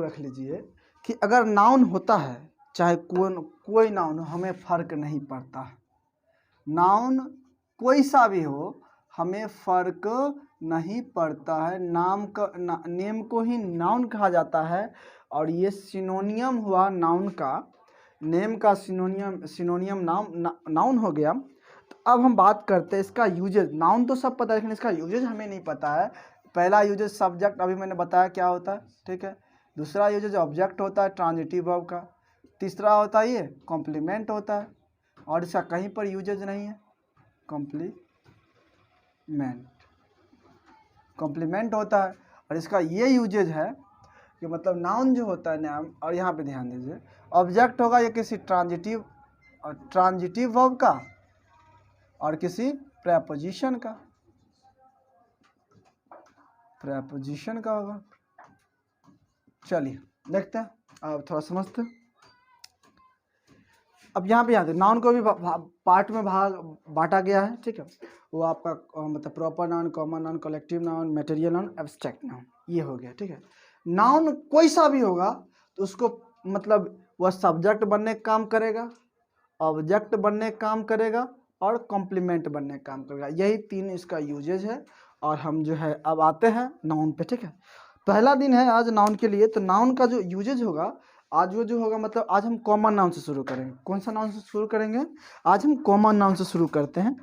रख लीजिए कि अगर नाउन होता है, चाहे कोई नाउन हो, हमें फ़र्क नहीं पड़ता। नाउन कोई सा भी हो, हमें फ़र्क नहीं पड़ता है। नेम को ही नाउन कहा जाता है, और ये सिनोनियम हुआ नाउन का। नेम का सिनोनियम नाउन हो गया। तो अब हम बात करते हैं इसका यूजेज। नाउन तो सब पता है, लेकिन इसका यूजेज हमें नहीं पता है। पहला यूजेज सब्जेक्ट, अभी मैंने बताया क्या होता है, ठीक है। दूसरा यूजेज ऑब्जेक्ट होता है ट्रांजिटिव वर्ब का। तीसरा होता है ये कॉम्प्लीमेंट होता है, और इसका कहीं पर यूजेज नहीं है। कॉम्प्लीमेंट होता है, और इसका ये यूजेज है कि मतलब नाउन जो होता है नाम, और यहाँ पे ध्यान दीजिए, ऑब्जेक्ट होगा ये किसी ट्रांजिटिव वर्ब का और किसी प्रेपोजिशन का होगा। चलिए देखते हैं, अब थोड़ा समझते हैं। अब यहाँ पे याद है, नाउन को भी पार्ट में बांटा गया है, ठीक है। वो आपका मतलब proper noun, common noun, collective noun, material noun, abstract noun, ये हो गया, ठीक है। नाउन कोई सा भी होगा तो उसको मतलब वह सब्जेक्ट बनने का काम करेगा, ऑब्जेक्ट बनने का काम करेगा, और कॉम्प्लीमेंट बनने का काम करेगा। यही तीन इसका यूजेज है। और हम जो है अब आते हैं नाउन पे, ठीक है। पहला दिन है आज नाउन के लिए। तो नाउन का जो यूजेज होगा आज, वो जो होगा मतलब आज हम कॉमन नाउन से शुरू करेंगे। कौन सा नाउन से शुरू करेंगे? आज हम कॉमन नाउन से शुरू करते हैं।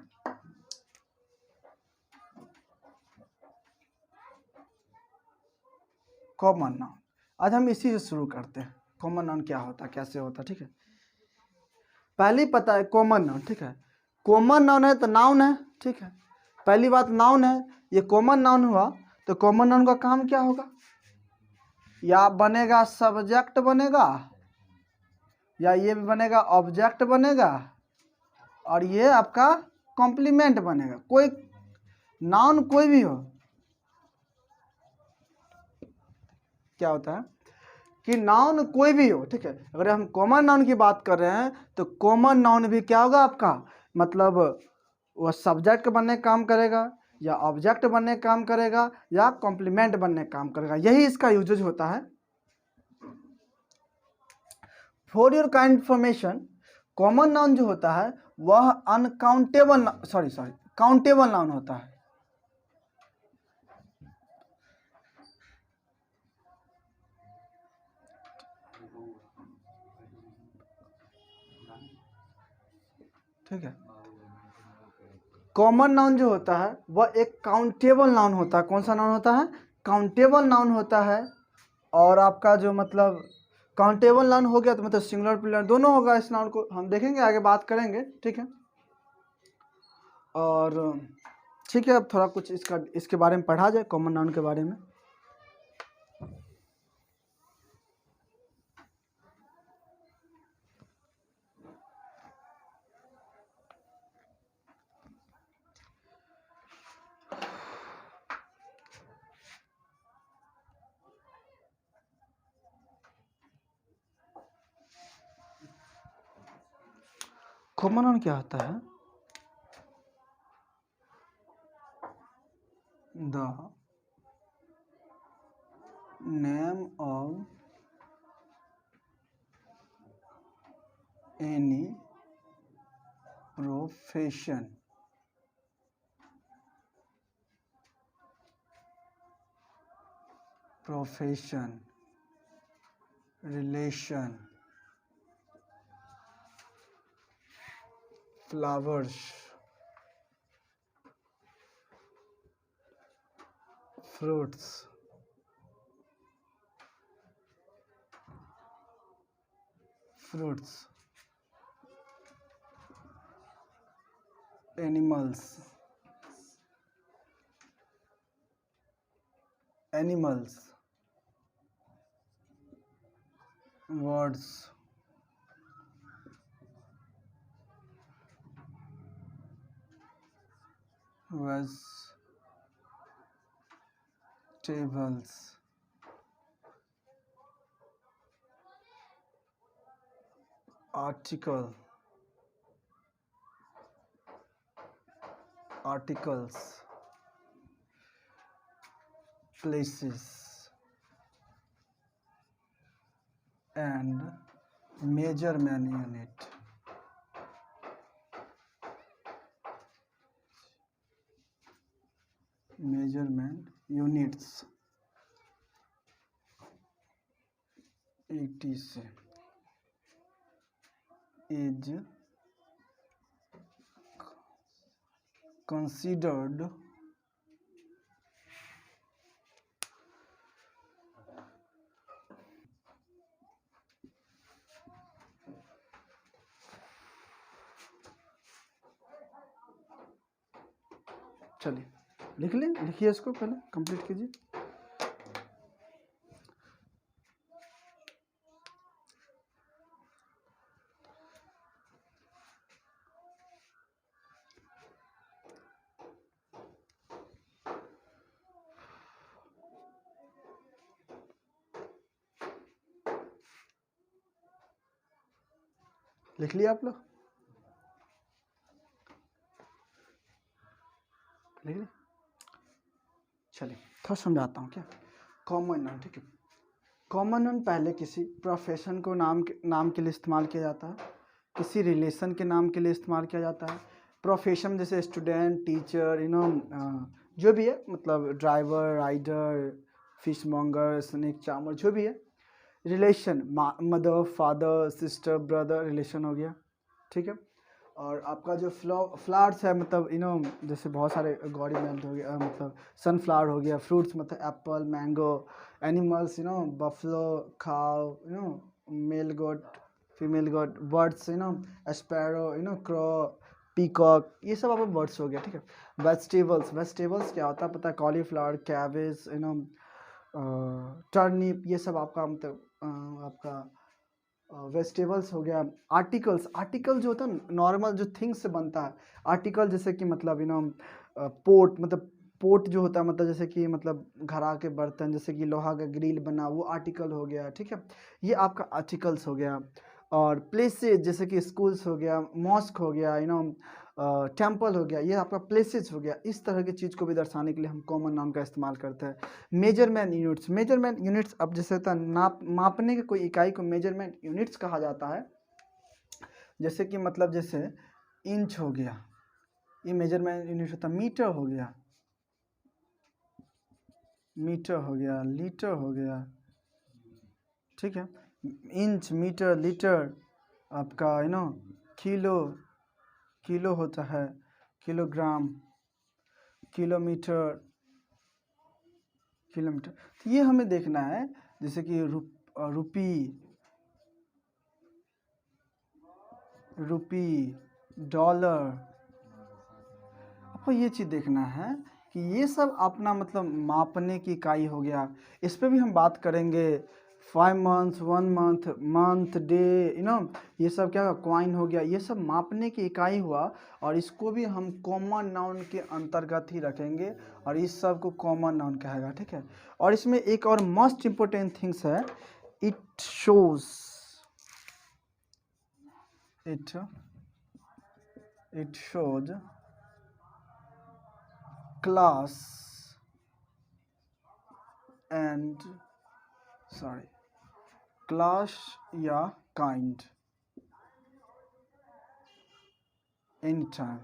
कॉमन नाउन आज हम इसी से शुरू करते हैं। कॉमन नाउन क्या होता है, कैसे होता है, ठीक है। पहले पता है कॉमन नाउन, ठीक है। कॉमन नाउन है तो नाउन है, ठीक है। पहली बात नाउन है, ये कॉमन नाउन हुआ तो कॉमन नाउन का काम क्या होगा? या बनेगा सब्जेक्ट बनेगा, या ये भी बनेगा ऑब्जेक्ट बनेगा, और ये आपका कॉम्प्लीमेंट बनेगा। कोई नाउन कोई भी हो, क्या होता है कि नाउन कोई भी हो, ठीक है। अगर हम कॉमन नाउन की बात कर रहे हैं तो कॉमन नाउन भी क्या होगा आपका, मतलब वह सब्जेक्ट बनने का काम करेगा, या ऑब्जेक्ट बनने का काम करेगा, या कॉम्प्लीमेंट बनने का काम करेगा। यही इसका यूजेज होता है। For your kind information, common noun जो होता है वह काउंटेबल नाउन होता है। ठीक है, कॉमन नाउन जो होता है वह एक काउंटेबल नाउन होता है। कौन सा नाउन होता है? काउंटेबल नाउन होता है। और आपका जो मतलब काउंटेबल नाउन हो गया तो मतलब सिंगुलर प्लूरल दोनों होगा। इस नाउन को हम देखेंगे, आगे बात करेंगे, ठीक है। और ठीक है, अब थोड़ा कुछ इसके बारे में पढ़ा जाए, कॉमन नाउन के बारे में। कॉमन नाउन क्या होता है? The name of any profession, relation, flowers, fruits, animals, words, vegetables, articles, places, and measurement unit. Measurement units etc is considered चलिए लिख लें, लिखिए इसको पहले कंप्लीट कीजिए। लिख लिया आप लोग? लिख लिया? चलिए थोड़ा समझाता हूँ क्या। कॉमन नाउन, ठीक है। कॉमन नाउन पहले किसी प्रोफेशन को नाम के लिए इस्तेमाल किया जाता है, किसी रिलेशन के नाम के लिए इस्तेमाल किया जाता है। प्रोफेशन जैसे स्टूडेंट, टीचर, जो भी है, मतलब driver, rider, fish monger, snake charmer, जो भी है। Relation mother, father, sister, brother, relation हो गया, ठीक है। और आपका जो फ्लावर्स है, मतलब जैसे बहुत सारे गॉडीमेंट हो गया, मतलब सनफ्लावर हो गया। फ्रूट्स मतलब एप्पल, मैंगो। एनिमल्स बफलो, खाओ, मेल गोट, फीमेल गोट। बर्ड्स स्पैरो, क्रो, पीकॉक, ये सब आपका बर्ड्स हो गया, ठीक है। वेजिटेबल्स क्या होता है पता है? कॉलीफ्लावर, कैबेज, टर्निप, ये सब आपका मतलब आपका वेजिटेबल्स हो गया। आर्टिकल जो होता है नॉर्मल जो थिंग्स से बनता है। आर्टिकल जैसे कि मतलब पोट, मतलब पोट जो होता है, मतलब जैसे कि मतलब घड़ा के बर्तन, जैसे कि लोहा का ग्रिल बना, वो आर्टिकल हो गया, ठीक है। ये आपका आर्टिकल्स हो गया। और प्लेसेस जैसे कि स्कूल्स हो गया, मॉस्क हो गया, टेम्पल हो गया, ये आपका प्लेसेस हो गया। इस तरह की चीज़ को भी दर्शाने के लिए हम कॉमन नाउन का इस्तेमाल करते हैं। मेजरमेंट यूनिट्स अब जैसे होता है मापने की कोई इकाई को मेजरमेंट यूनिट्स कहा जाता है। जैसे कि मतलब जैसे इंच हो गया, ये मेजरमेंट यूनिट होता है। मीटर हो गया, लीटर हो गया, ठीक है। इंच, मीटर, लीटर, आपका किलो होता है, किलोग्राम, किलोमीटर। तो ये हमें देखना है। जैसे कि रुपी, डॉलर, आपको ये चीज़ देखना है कि ये सब अपना मतलब मापने की इकाई हो गया। इस पे भी हम बात करेंगे। 5 months, 1 month, मंथ, डे, ये सब क्या कॉइन हो गया, ये सब मापने की इकाई हुआ। और इसको भी हम कॉमन नाउन के अंतर्गत ही रखेंगे और इस सब को कॉमन नाउन कहेगा, ठीक है। और इसमें एक और मोस्ट इम्पोर्टेंट थिंग्स है, इट शोज क्लास या kind any time.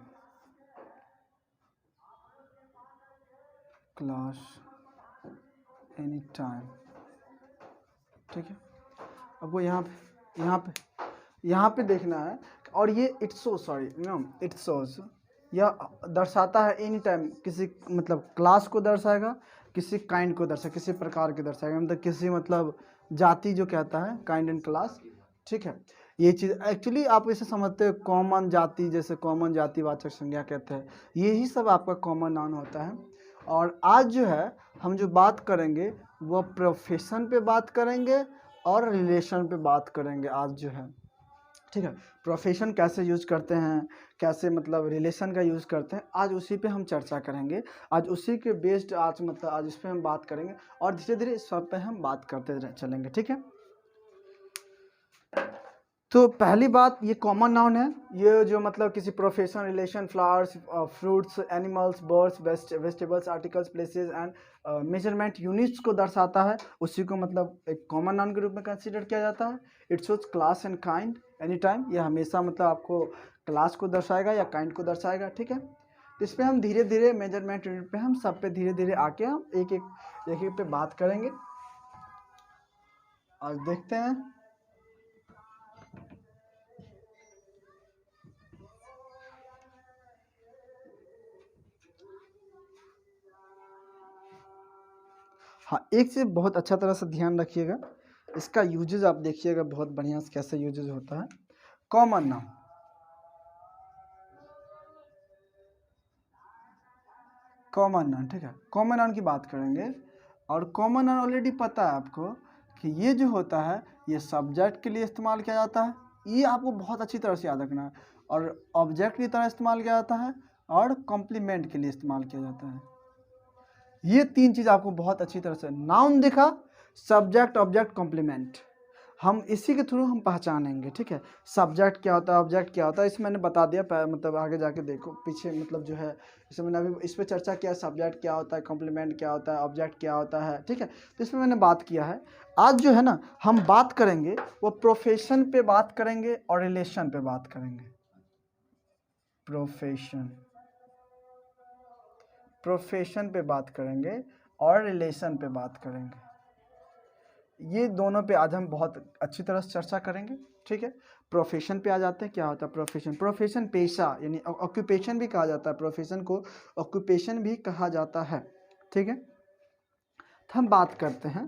Class any time, ठीक है। अब वो यहाँ पे देखना है। और ये इट शोज यह दर्शाता है एनी टाइम, किसी मतलब क्लास को दर्शाएगा, किसी काइंड को दर्शाएगा, किसी प्रकार के दर्शाएगा, मतलब किसी मतलब जाति जो कहता है, काइंड एंड क्लास, ठीक है। ये चीज़ एक्चुअली आप इसे समझते हो कॉमन जाति, जैसे कॉमन जातिवाचक संज्ञा कहते हैं, यही सब आपका कॉमन नाउन होता है। और आज जो है हम जो बात करेंगे वो प्रोफेशन पे बात करेंगे और रिलेशन पे बात करेंगे आज जो है, ठीक है। प्रोफेशन कैसे यूज़ करते हैं, कैसे मतलब रिलेशन का यूज़ करते हैं, आज उसी पे हम चर्चा करेंगे। आज उसी के बेस्ड आज इस पे हम बात करेंगे और धीरे धीरे इस सब पे हम बात करते चलेंगे, ठीक है। तो पहली बात, ये कॉमन नाउन है, ये जो मतलब किसी profession, relation, flowers, fruits, animals, birds, vegetables, articles, places and measurement units को दर्शाता है, उसी को मतलब एक कॉमन नाउन के रूप में कंसीडर किया जाता है। It shows class and kind any time, ये हमेशा मतलब आपको क्लास को दर्शाएगा या काइंड को दर्शाएगा, ठीक है। तो इस पर हम धीरे धीरे मेजरमेंट यूनिट पे हम सब पे धीरे धीरे आके हम एक एक पे बात करेंगे और देखते हैं। हाँ, एक चीज़ बहुत अच्छा तरह से ध्यान रखिएगा, इसका यूजेज आप देखिएगा बहुत बढ़िया से कैसे यूजेज होता है। कॉमन नाउन, कॉमन नाउन, ठीक है, कॉमन नाउन की बात करेंगे। और कॉमन नाउन ऑलरेडी पता है आपको कि ये जो होता है ये सब्जेक्ट के लिए इस्तेमाल किया जाता है, ये आपको बहुत अच्छी तरह से याद रखना है। और ऑब्जेक्ट की तरह इस्तेमाल किया जाता है और कॉम्प्लीमेंट के लिए इस्तेमाल किया जाता है। ये तीन चीज़ आपको बहुत अच्छी तरह से, नाउन दिखा, सब्जेक्ट, ऑब्जेक्ट, कॉम्प्लीमेंट, हम इसी के थ्रू हम पहचानेंगे, ठीक है। सब्जेक्ट क्या होता है, ऑब्जेक्ट क्या होता है, इसे मैंने बता दिया, मतलब आगे जाके देखो पीछे, मतलब जो है इसे मैंने अभी इस पर चर्चा किया, सब्जेक्ट क्या होता है, कॉम्प्लीमेंट क्या होता है, ऑब्जेक्ट क्या होता है, ठीक है। तो इसमें मैंने बात किया है। आज जो है ना हम बात करेंगे वो प्रोफेशन पे बात करेंगे और रिलेशन पे बात करेंगे। प्रोफेशन पे बात करेंगे और रिलेशन पे बात करेंगे। ये दोनों पे आज हम बहुत अच्छी तरह से चर्चा करेंगे, ठीक है। प्रोफेशन पे आ जाते हैं, क्या होता है प्रोफेशन। प्रोफेशन पेशा यानी ऑक्यूपेशन भी कहा जाता है, प्रोफेशन को ऑक्यूपेशन भी कहा जाता है, ठीक है। तो हम बात करते हैं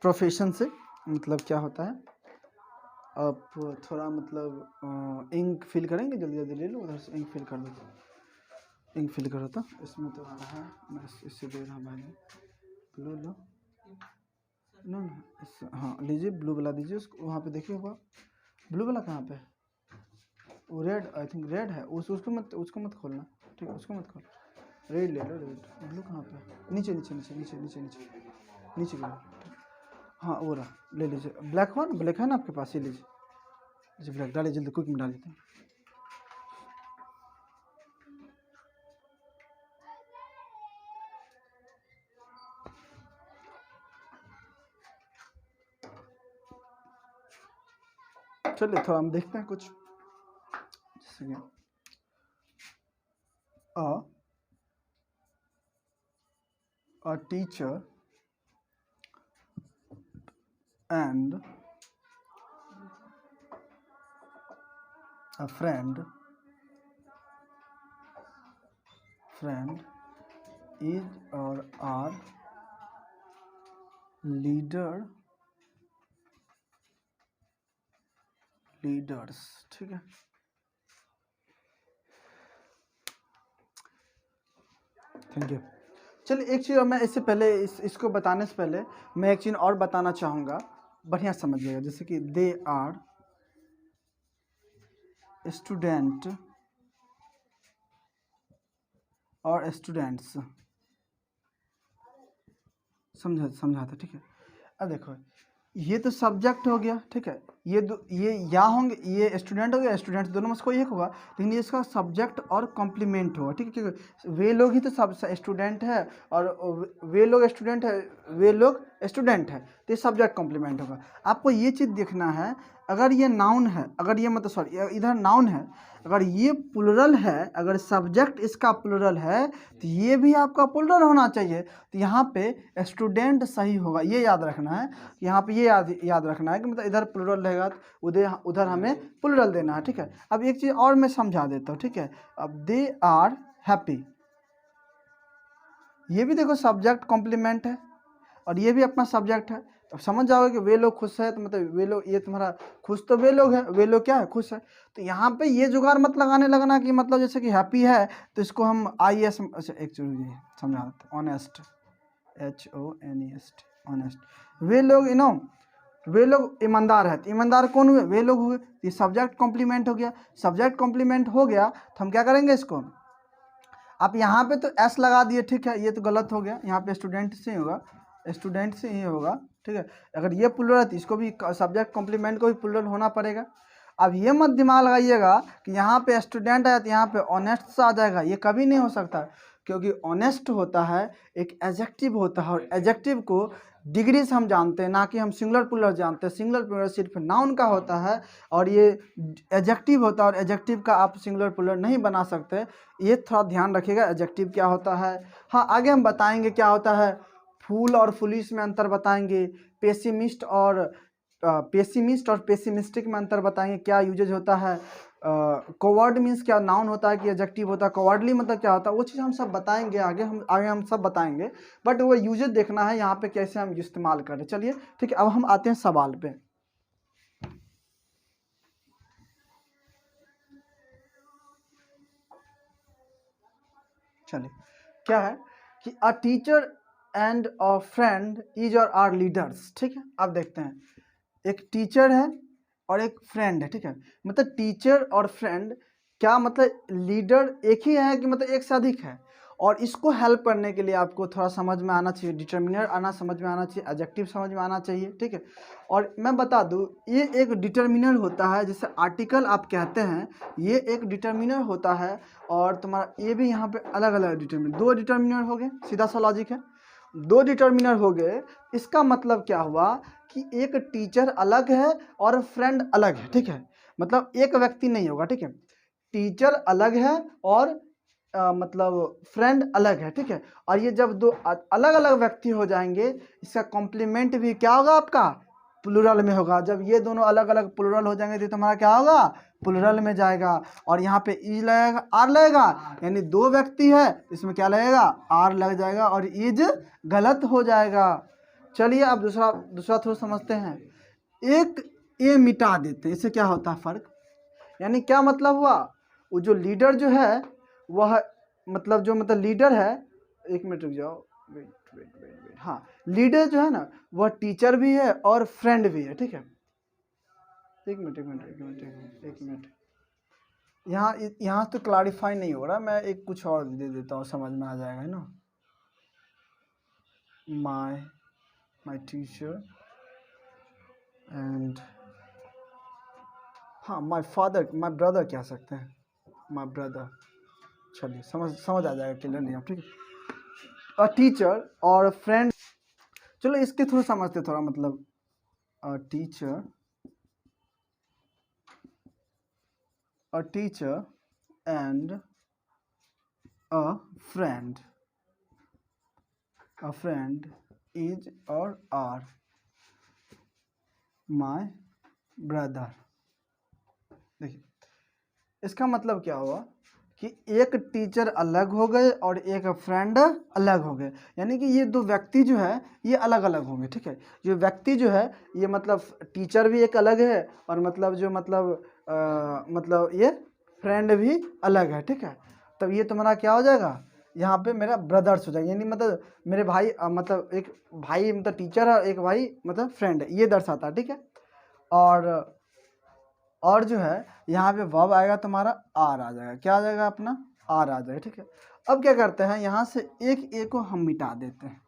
प्रोफेशन से मतलब क्या होता है। आप थोड़ा मतलब इंक फिल करेंगे, जल्दी जल्दी ले लो, उधर से इंक फिल कर दो, इंक फिल करो। तो इसमें तो आ रहा है, मैं इससे दे रहा हूँ भाई, लो लो, नो हाँ लीजिए, ब्लू वाला दीजिए उसको, वहाँ पे देखिए होगा ब्लू वाला कहाँ पे है, वो रेड, आई थिंक रेड है, उसको मत खोलना, ठीक है, उसको मत खोल, रेड ले लो, रेड। ब्लू कहाँ पे है, नीचे नीचे नीचे नीचे नीचे नीचे नीचे लो, हाँ वो रहा, ले लीजिए। ब्लैक हो ना, ब्लैक है ना आपके पास, ये लीजिए ब्लैक, डालिए जल्दी, क्विक में डाल देते हैं। चलिए थोड़ा हम देखते हैं कुछ, जैसे कि a teacher and a friend is or are leaders, ठीक है। Thank you. चलिए एक चीज़, मैं इससे पहले इसको बताने से पहले मैं एक चीज़ और बताना चाहूँगा, बढ़िया समझिएगा। जैसे कि दे आर स्टूडेंट और स्टूडेंट्स, समझाते, ठीक है। अब देखो ये तो सब्जेक्ट हो गया, ठीक है, ये या होंगे, ये स्टूडेंट हो गया, स्टूडेंट दोनों में से कोई एक होगा, लेकिन ये इसका सब्जेक्ट और कॉम्प्लीमेंट होगा, ठीक है, क्योंकि वे लोग ही तो सब स्टूडेंट है और वे लोग स्टूडेंट है, वे लोग स्टूडेंट है, तो ये सब्जेक्ट कॉम्प्लीमेंट होगा। आपको ये चीज़ देखना है, अगर ये नाउन है, अगर ये मतलब सॉरी इधर नाउन है, अगर ये प्लुरल है, अगर सब्जेक्ट इसका प्लुरल है तो ये भी आपका प्लुरल होना चाहिए। तो यहाँ पे स्टूडेंट सही होगा, ये याद रखना है। यहाँ पे ये याद रखना है कि मतलब इधर प्लुरल रहेगा तो उधर हमें प्लुरल देना है, ठीक है। अब एक चीज़ और मैं समझा देता हूँ, ठीक है। अब दे आर हैप्पी, ये भी देखो सब्जेक्ट कॉम्प्लीमेंट है और ये भी अपना सब्जेक्ट है। तो समझ जाओगे कि वे लोग खुश है, तो मतलब वे लोग, ये तुम्हारा खुश तो वे लोग है, वे लोग क्या है, खुश है। तो यहाँ पे ये जुगाड़ मत लगाने लगना कि मतलब जैसे कि हैप्पी है तो इसको हम IS, अच्छा एक चीज़ समझा देते, ऑनेस्ट, HONEST, ऑनेस्ट, वे लोग वे लोग ईमानदार है, तो ईमानदार कौन हुए, वे लोग हुए। ये सब्जेक्ट कॉम्प्लीमेंट हो गया, सब्जेक्ट कॉम्प्लीमेंट हो गया तो हम क्या करेंगे इसको, आप यहाँ पे तो S लगा दिए, ठीक है, ये तो गलत हो गया, यहाँ पे स्टूडेंट से ही होगा, स्टूडेंट से ही होगा, ठीक है। अगर ये प्लुरल है तो इसको भी सब्जेक्ट कॉम्प्लीमेंट को भी प्लुरल होना पड़ेगा। अब ये मत दिमाग लगाइएगा कि यहाँ पे स्टूडेंट है तो यहाँ पे ऑनेस्ट आ जाएगा, ये कभी नहीं हो सकता, क्योंकि ऑनेस्ट होता है एक एडजेक्टिव होता है, और एडजेक्टिव को डिग्री से हम जानते हैं, ना कि हम सिंगुलर प्लूरल जानते हैं। सिंगुलर प्लूरल सिर्फ नाउन का होता है, और ये एडजेक्टिव होता है, और एडजेक्टिव का आप सिंगुलर प्लूरल नहीं बना सकते। ये थोड़ा ध्यान रखिएगा, एडजेक्टिव क्या होता है। हाँ, आगे हम बताएंगे क्या होता है, फूल और फुलिश में अंतर बताएंगे, पेसिमिस्ट और पेसिमिस्टिक में अंतर बताएंगे, क्या यूजेज होता है, कोवर्ड मीन्स क्या नाउन होता है कि एडजेक्टिव होता है, कोवर्डली मतलब क्या होता है, वो चीज़ हम सब बताएंगे आगे हम सब बताएंगे, बट वो यूजेज देखना है यहाँ पे कैसे हम इस्तेमाल करें। चलिए ठीक है, अब हम आते हैं सवाल पे। चलिए, क्या है कि a teacher and a friend is और आर लीडर्स। ठीक है, अब देखते हैं, एक टीचर है और एक फ्रेंड है। ठीक है, मतलब टीचर और फ्रेंड क्या मतलब, लीडर एक ही है कि मतलब एक से अधिक है, और इसको हेल्प करने के लिए आपको थोड़ा समझ में आना चाहिए, डिटर्मिनर आना समझ में आना चाहिए, एडजेक्टिव समझ में आना चाहिए। ठीक है, और मैं बता दूं, ये एक डिटर्मिनर होता है, जिसे आर्टिकल आप कहते हैं, ये एक डिटर्मिनर होता है, और तुम्हारा ये भी यहाँ पे अलग अलग डिटर्मिनर, दो डिटर्मिनर हो गए, सीधा सा लॉजिक है, दो डिटर्मिनर हो गए। इसका मतलब क्या हुआ कि एक टीचर अलग है और फ्रेंड अलग है। ठीक है, मतलब एक व्यक्ति नहीं होगा। ठीक है, टीचर अलग है और मतलब फ्रेंड अलग है। ठीक है, और ये जब दो अलग अलग व्यक्ति हो जाएंगे, इसका कॉम्प्लीमेंट भी क्या होगा आपका, प्लूरल में होगा। जब ये दोनों अलग अलग प्लूरल हो जाएंगे तो तुम्हारा क्या होगा, प्लूरल में जाएगा, और यहाँ पे इज लगेगा, आर लगेगा, यानी दो व्यक्ति है, इसमें क्या लगेगा, आर लग जाएगा, और इज गलत हो जाएगा। चलिए अब दूसरा दूसरा थोड़ा समझते हैं। एक ए मिटा देते हैं, इससे क्या होता है फर्क, यानी क्या मतलब हुआ, वो जो लीडर जो है वह मतलब जो मतलब लीडर है, एक मिनट रुक जाओ, वेट वेट वेट वेट, हाँ, लीडर जो है ना वह टीचर भी है और फ्रेंड भी है। ठीक है, एक मिनट एक मिनट एक मिनट एक मिनट एक मिनट, यहाँ तो क्लैरिफाई नहीं हो रहा, मैं एक कुछ और दे देता हूँ, समझ में आ जाएगा ना। माई टीचर एंड, हाँ, माई फादर, माई ब्रदर कह सकते हैं, माई ब्रदर। चलिए समझ आ जाएगा क्लियर नहीं आप। ठीक है, अ टीचर और फ्रेंड, चलो इसके थ्रू समझते थोड़ा, मतलब a teacher and a friend, a friend is और आर माई ब्रदर। देखिए, इसका मतलब क्या हुआ कि एक टीचर अलग हो गए और एक फ्रेंड अलग हो गए, यानी कि ये दो व्यक्ति जो है ये अलग अलग होंगे। ठीक है, जो व्यक्ति जो है ये मतलब टीचर भी एक अलग है, और मतलब जो मतलब ये फ्रेंड भी अलग है। ठीक है, तब ये तुम्हारा क्या हो जाएगा, यहाँ पे मेरा ब्रदर्स हो जाएगा, यानी मतलब मेरे भाई मतलब एक भाई मतलब टीचर है, एक भाई मतलब फ्रेंड है, ये दर्शाता है। ठीक है, और जो है यहाँ पे वर्ब आएगा तुम्हारा आर आ जाएगा, क्या आ जाएगा अपना, आर आ जाएगा। ठीक है, अब क्या करते हैं, यहाँ से एक ए को हम मिटा देते हैं।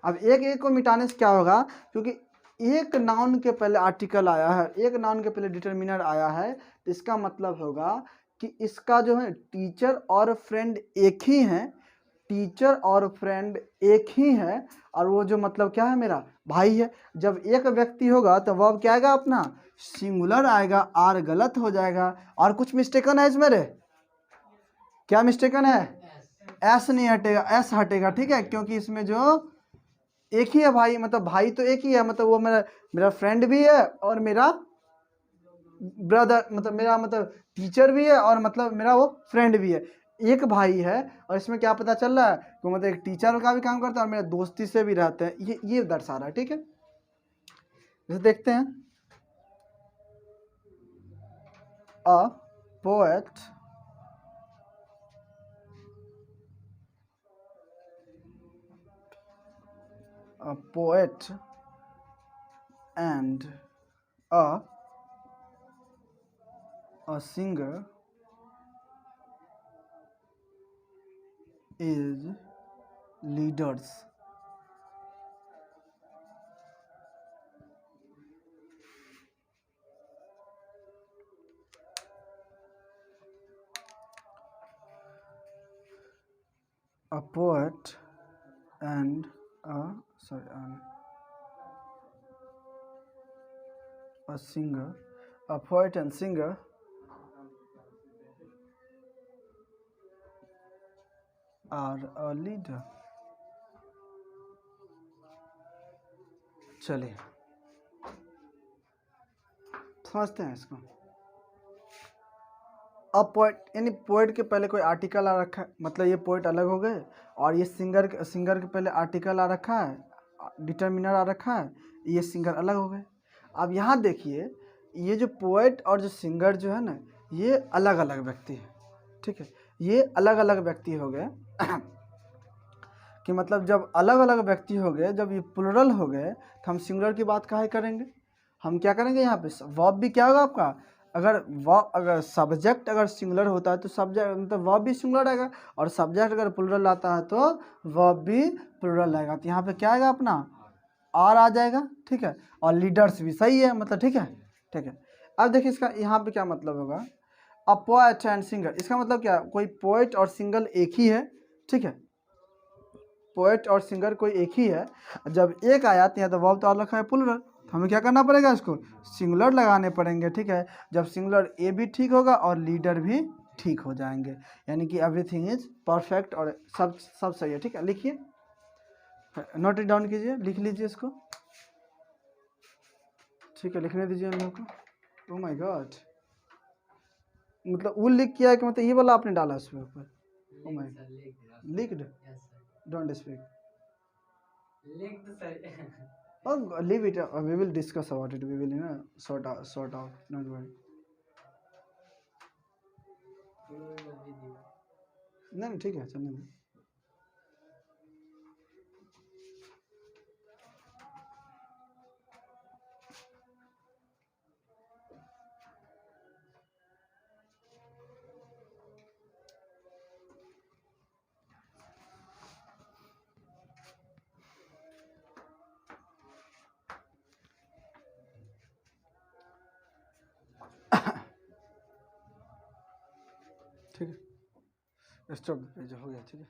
अब एक ए को मिटाने से क्या होगा, क्योंकि एक नाउन के पहले आर्टिकल आया है, एक नाउन के पहले डिटर्मिनर आया है, तो इसका मतलब होगा कि इसका जो है टीचर और फ्रेंड एक ही हैं, टीचर और फ्रेंड एक ही है, और वो जो मतलब क्या है, मेरा भाई है। जब एक व्यक्ति होगा तो वर्ब क्या आएगा अपना, सिंगुलर आएगा, आर गलत हो जाएगा। और कुछ मिस्टेकन है इसमें रे, क्या मिस्टेकन है, एस नहीं हटेगा, एस हटेगा। ठीक है, क्योंकि इसमें जो एक ही है भाई, मतलब भाई तो एक ही है, मतलब वो मेरा मेरा फ्रेंड भी है और मेरा ब्रदर, मतलब मेरा मतलब टीचर भी है और मतलब मेरा वो फ्रेंड भी है, एक भाई है। और इसमें क्या पता चल रहा है कि मतलब एक टीचर का भी काम करता है और मेरा दोस्ती से भी रहते हैं, ये दर्शा रहा है। ठीक है, जैसे देखते हैं, a poet and a singer is leaders. a poet and a singer, a poet and singer are a leader. चलिए समझते हैं इसको। अब पोएट यानी पोएट के पहले कोई आर्टिकल आ रखा है, मतलब ये पोएट अलग हो गए, और ये सिंगर के पहले आर्टिकल आ रखा है, डिटर्मिनर आ रखा है, ये सिंगर अलग हो गए। अब यहाँ देखिए, ये जो पोएट और जो सिंगर जो है ना, ये अलग अलग व्यक्ति है, ठीक है, ये अलग अलग व्यक्ति हो गए कि मतलब जब अलग अलग व्यक्ति हो गए, जब ये प्लुरल हो गए, तो हम सिंगुलर की बात काहे करेंगे, हम क्या करेंगे यहाँ पे, वर्ब भी क्या होगा आपका, अगर सब्जेक्ट अगर सिंगुलर होता है तो सब्जेक्ट मतलब वर्ब भी सिंगुलर आएगा, और सब्जेक्ट अगर प्लुरल आता है तो वर्ब भी प्लुरल आएगा। तो यहाँ पे क्या आएगा अपना, आर आ जाएगा, ठीक है, और लीडर्स भी सही है, मतलब ठीक है, ठीक है। अब देखिए इसका यहाँ पे क्या मतलब होगा, अ पोएट एंड सिंगर, इसका मतलब क्या, कोई पोएट और सिंगर एक ही है, ठीक है, पोएट और सिंगर कोई एक ही है। जब एक आया तो यहाँ तो वर्ब तो और रखा है प्लुरल, तो हमें क्या करना पड़ेगा, इसको सिंगुलर लगाने पड़ेंगे, ठीक है। जब सिंगुलर ए भी ठीक होगा और लीडर भी ठीक हो जाएंगे, यानी कि एवरीथिंग इज परफेक्ट और सब सही है, ठीक है। लिखिए, नोट इट डाउन कीजिए, लिख लीजिए इसको, ठीक है, लिखने दीजिए इन लोगों को। ओह माय गॉड, मतलब वो लिख किया है कि मतलब ये वाला आपने डाला उसके ऊपर, ओह माय, लिख दो, don't speak, oh leave it, we will discuss about it, we will sort out, don't worry, नहीं ठीक है, चलने दो। ठीक है, स्टॉप पेज हो गया, ठीक है।